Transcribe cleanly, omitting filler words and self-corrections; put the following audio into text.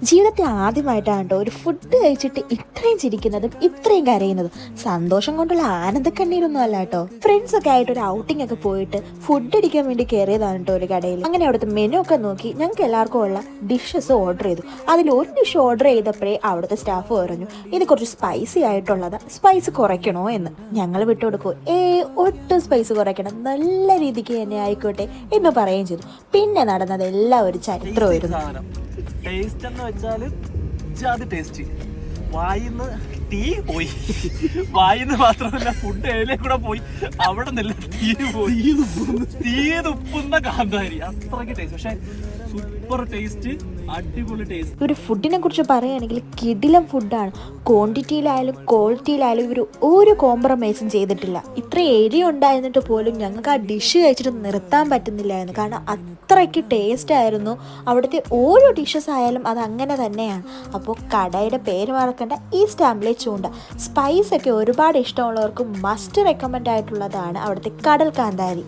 ജീവിതത്തിൽ ആദ്യമായിട്ടാണ് കേട്ടോ ഒരു ഫുഡ് കഴിച്ചിട്ട് ഇത്രയും ചിരിക്കുന്നതും ഇത്രയും കരയുന്നതും. സന്തോഷം കൊണ്ടുള്ള ആനന്ദക്കണ്ണീരൊന്നും അല്ല കേട്ടോ. ഫ്രണ്ട്സ് ഒക്കെ ആയിട്ട് ഒരു ഔട്ടിംഗ് ഒക്കെ പോയിട്ട് ഫുഡ് അടിക്കാൻ വേണ്ടി കയറിയതാണ് കേട്ടോ ഒരു കടയിൽ. അങ്ങനെ അവിടുത്തെ മെനു ഒക്കെ നോക്കി ഞങ്ങൾക്ക് എല്ലാവർക്കും ഉള്ള ഡിഷസ് ഓർഡർ ചെയ്തു. അതിൽ ഒരു ഡിഷ് ഓർഡർ ചെയ്തപ്പോഴേ അവിടുത്തെ സ്റ്റാഫ് പറഞ്ഞു ഇത് കുറച്ച് സ്പൈസി ആയിട്ടുള്ളത്, സ്പൈസ് കുറയ്ക്കണോ എന്ന്. ഞങ്ങൾ വിട്ടുകൊടുക്കും, ഒട്ടും സ്പൈസ് കുറയ്ക്കണം, നല്ല രീതിക്ക് തന്നെ ആയിക്കോട്ടെ എന്ന് പറയുകയും ചെയ്തു. പിന്നെ നടന്നത് എല്ലാം ഒരു ചരിത്രമായിരുന്നു. ടേസ്റ്റ് എന്ന് വെച്ചാല് ജാതി ടേസ്റ്റ്. വായിന്ന് തീ പോയി, വായിന്ന് മാത്രമല്ല ഫുഡ് ഏലേ കൂടെ പോയി. അവിടെ നിന്നില്ല തീ പോയി, തീ തുപ്പുന്ന കാന്താരി, അത്രയ്ക്ക് ടേസ്റ്റ്. പക്ഷെ സൂപ്പർ ടേസ്റ്റ്, അടിപൊളി ടേസ്റ്റ്. ഒരു ഫുഡിനെ കുറിച്ച് പറയുകയാണെങ്കിൽ കിടിലം ഫുഡാണ്. ക്വാണ്ടിറ്റിയിലായാലും ക്വാളിറ്റിയിലായാലും ഇവർ ഒരു കോംപ്രമൈസും ചെയ്തിട്ടില്ല. ഇത്ര ഏരിയ ഉണ്ടായിരുന്നിട്ട് പോലും ഞങ്ങൾക്ക് ആ ഡിഷ് കഴിച്ചിട്ട് നിർത്താൻ പറ്റുന്നില്ലായിരുന്നു. കാരണം അത്രയ്ക്ക് ടേസ്റ്റ് ആയിരുന്നു. അവിടുത്തെ ഓരോ ഡിഷസ് ആയാലും അത് അങ്ങനെ തന്നെയാണ്. അപ്പോൾ കടയുടെ പേര് മറക്കേണ്ട ഈസ്റ്റ് ആംബ്ലേ ചൂണ്ട. സ്പൈസ് ഒക്കെ ഒരുപാട് ഇഷ്ടമുള്ളവർക്ക് മസ്റ്റ് റെക്കമെൻഡ് ആയിട്ടുള്ളതാണ് അവിടുത്തെ കടൽ കാന്താരി.